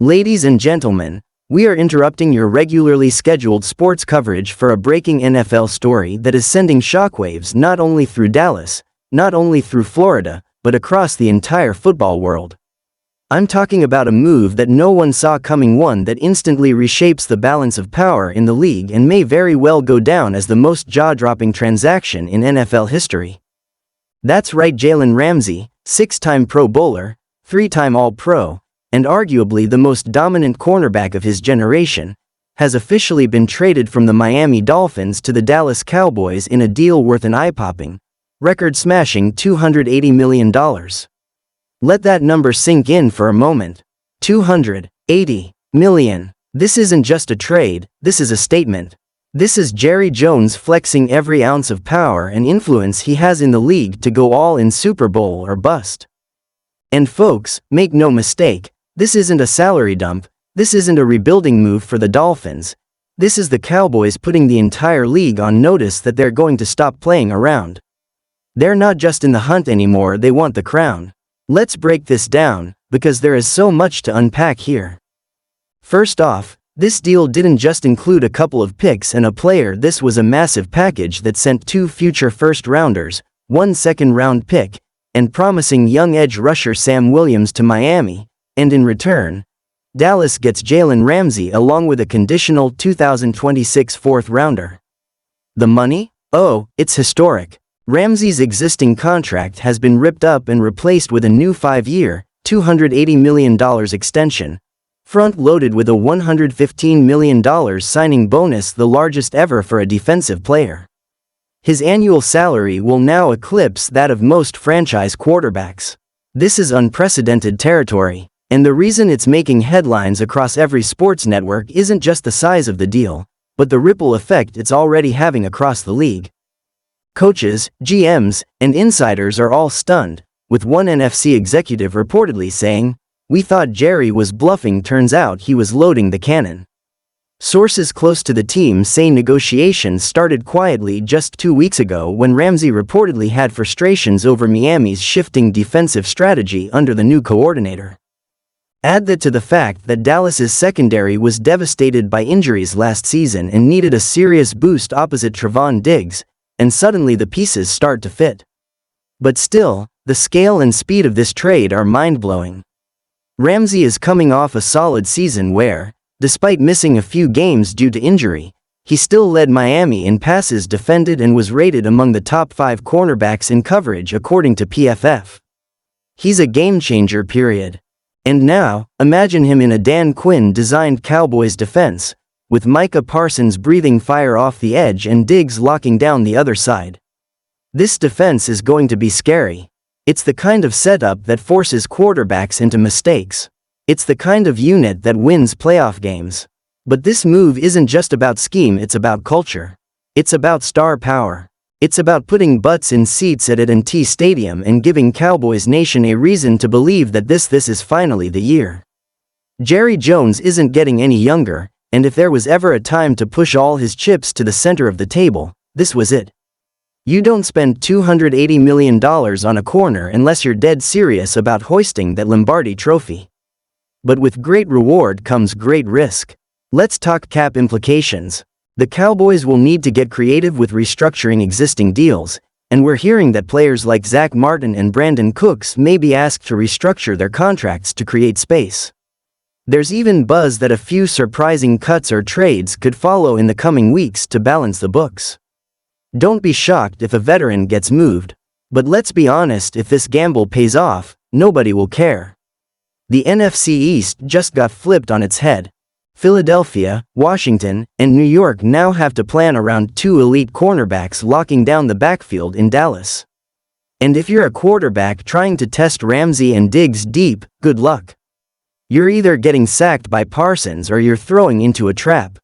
Ladies and gentlemen, we are interrupting your regularly scheduled sports coverage for a breaking NFL story that is sending shockwaves not only through Dallas, not only through Florida, but across the entire football world. I'm talking about a move that no one saw coming, one that instantly reshapes the balance of power in the league and may very well go down as the most jaw-dropping transaction in NFL history. That's right, Jalen Ramsey, six-time Pro Bowler, three-time All-Pro, and arguably the most dominant cornerback of his generation, has officially been traded from the Miami Dolphins to the Dallas Cowboys in a deal worth an eye-popping, record-smashing $280 million. Let that number sink in for a moment. $280 million. This isn't just a trade, this is a statement. This is Jerry Jones flexing every ounce of power and influence he has in the league to go all in Super Bowl or bust. And folks, make no mistake, this isn't a salary dump, this isn't a rebuilding move for the Dolphins. This is the Cowboys putting the entire league on notice that they're going to stop playing around. They're not just in the hunt anymore, they want the crown. Let's break this down, because there is so much to unpack here. First off, this deal didn't just include a couple of picks and a player. This was a massive package that sent 2 future first-rounders, 1 second-round pick, and promising young edge rusher Sam Williams to Miami, and in return, Dallas gets Jalen Ramsey along with a conditional 2026 fourth-rounder. The money? Oh, it's historic. Ramsey's existing contract has been ripped up and replaced with a new 5-year, $280 million extension, front-loaded with a $115 million signing bonus, the largest ever for a defensive player. His annual salary will now eclipse that of most franchise quarterbacks. This is unprecedented territory, and the reason it's making headlines across every sports network isn't just the size of the deal, but the ripple effect it's already having across the league. Coaches, GMs, and insiders are all stunned, with one NFC executive reportedly saying, "We thought Jerry was bluffing, turns out he was loading the cannon." Sources close to the team say negotiations started quietly just 2 weeks ago when Ramsey reportedly had frustrations over Miami's shifting defensive strategy under the new coordinator. Add that to the fact that Dallas's secondary was devastated by injuries last season and needed a serious boost opposite Trevon Diggs, and suddenly the pieces start to fit. But still, the scale and speed of this trade are mind-blowing. Ramsey is coming off a solid season where, despite missing a few games due to injury, he still led Miami in passes defended and was rated among the top 5 cornerbacks in coverage according to PFF. He's a game-changer, period. And now, imagine him in a Dan Quinn-designed Cowboys defense, with Micah Parsons breathing fire off the edge and Diggs locking down the other side. This defense is going to be scary. It's the kind of setup that forces quarterbacks into mistakes. It's the kind of unit that wins playoff games. But this move isn't just about scheme, it's about culture. It's about star power. It's about putting butts in seats at A&T Stadium and giving Cowboys Nation a reason to believe that this is finally the year. Jerry Jones isn't getting any younger, and if there was ever a time to push all his chips to the center of the table, this was it. You don't spend $280 million on a corner unless you're dead serious about hoisting that Lombardi trophy. But with great reward comes great risk. Let's talk cap implications. The Cowboys will need to get creative with restructuring existing deals, and we're hearing that players like Zach Martin and Brandon Cooks may be asked to restructure their contracts to create space. There's even buzz that a few surprising cuts or trades could follow in the coming weeks to balance the books. Don't be shocked if a veteran gets moved, but let's be honest, if this gamble pays off, nobody will care. The NFC East just got flipped on its head. Philadelphia, Washington, and New York now have to plan around 2 elite cornerbacks locking down the backfield in Dallas. And if you're a quarterback trying to test Ramsey and Diggs deep, good luck. You're either getting sacked by Parsons or you're throwing into a trap.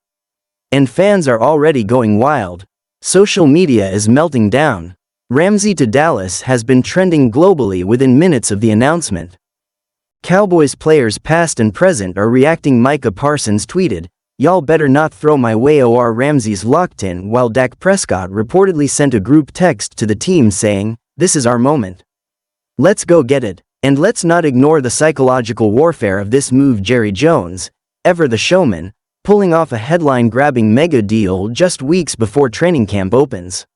And fans are already going wild. Social media is melting down. Ramsey to Dallas has been trending globally within minutes of the announcement. Cowboys players past and present are reacting. Micah Parsons tweeted, "Y'all better not throw my way, or Ramsey's locked in," while Dak Prescott reportedly sent a group text to the team saying, "This is our moment. Let's go get it." And let's not ignore the psychological warfare of this move. Jerry Jones, ever the showman, pulling off a headline-grabbing mega deal just weeks before training camp opens.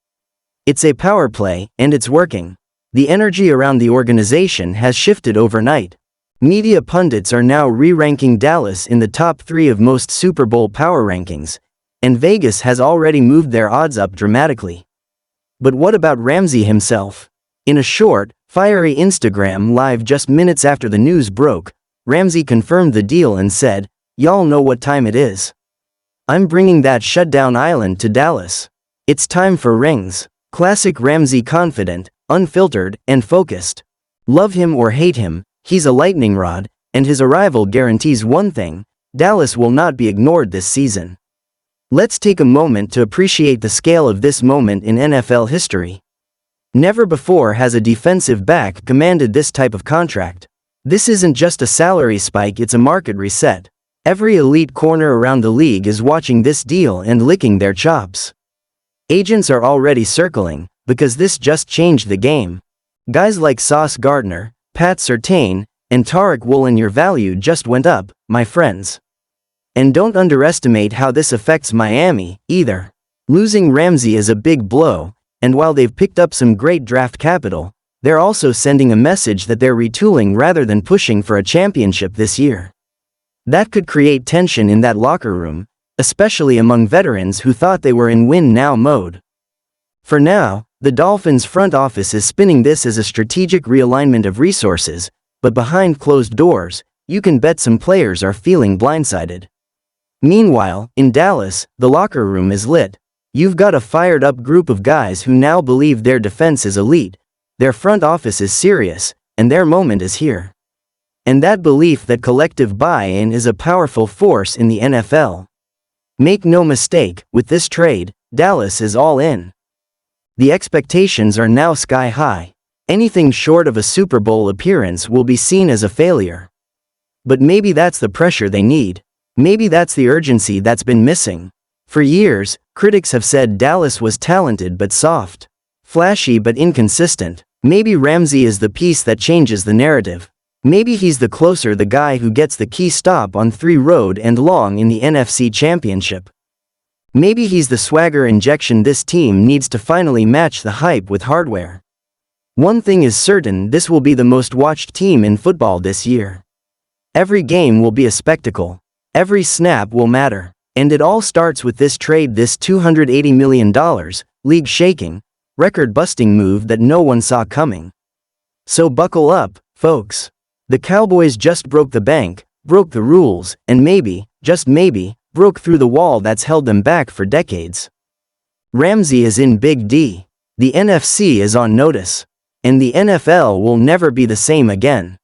It's a power play, and it's working. The energy around the organization has shifted overnight. Media pundits are now re-ranking Dallas in the top 3 of most Super Bowl power rankings, and Vegas has already moved their odds up dramatically. But what about Ramsey himself? In a short, fiery Instagram live just minutes after the news broke, Ramsey confirmed the deal and said, "Y'all know what time it is. I'm bringing that shutdown island to Dallas. It's time for rings." Classic Ramsey, confident, unfiltered, and focused. Love him or hate him, he's a lightning rod, and his arrival guarantees one thing: Dallas will not be ignored this season. Let's take a moment to appreciate the scale of this moment in NFL history. Never before has a defensive back commanded this type of contract. This isn't just a salary spike, it's a market reset. Every elite corner around the league is watching this deal and licking their chops. Agents are already circling, because this just changed the game. Guys like Sauce Gardner, Pat Surtain, and Tariq Woolen, your value just went up, my friends. And don't underestimate how this affects Miami, either. Losing Ramsey is a big blow, and while they've picked up some great draft capital, they're also sending a message that they're retooling rather than pushing for a championship this year. That could create tension in that locker room, especially among veterans who thought they were in win-now mode. For now, the Dolphins' front office is spinning this as a strategic realignment of resources, but behind closed doors, you can bet some players are feeling blindsided. Meanwhile, in Dallas, the locker room is lit. You've got a fired-up group of guys who now believe their defense is elite, their front office is serious, and their moment is here. And that belief, that collective buy-in, is a powerful force in the NFL. Make no mistake, with this trade, Dallas is all in. The expectations are now sky high. Anything short of a Super Bowl appearance will be seen as a failure. But maybe that's the pressure they need. Maybe that's the urgency that's been missing. For years, critics have said Dallas was talented but soft, flashy but inconsistent. Maybe Ramsey is the piece that changes the narrative. Maybe he's the closer, the guy who gets the key stop on 3 road and long in the NFC Championship. Maybe he's the swagger injection this team needs to finally match the hype with hardware. One thing is certain: this will be the most watched team in football this year. Every game will be a spectacle. Every snap will matter. And it all starts with this trade, this $280 million, league-shaking, record-busting move that no one saw coming. So buckle up, folks. The Cowboys just broke the bank, broke the rules, and maybe, just maybe, broke through the wall that's held them back for decades. Ramsey is in Big D. The NFC is on notice. And the NFL will never be the same again.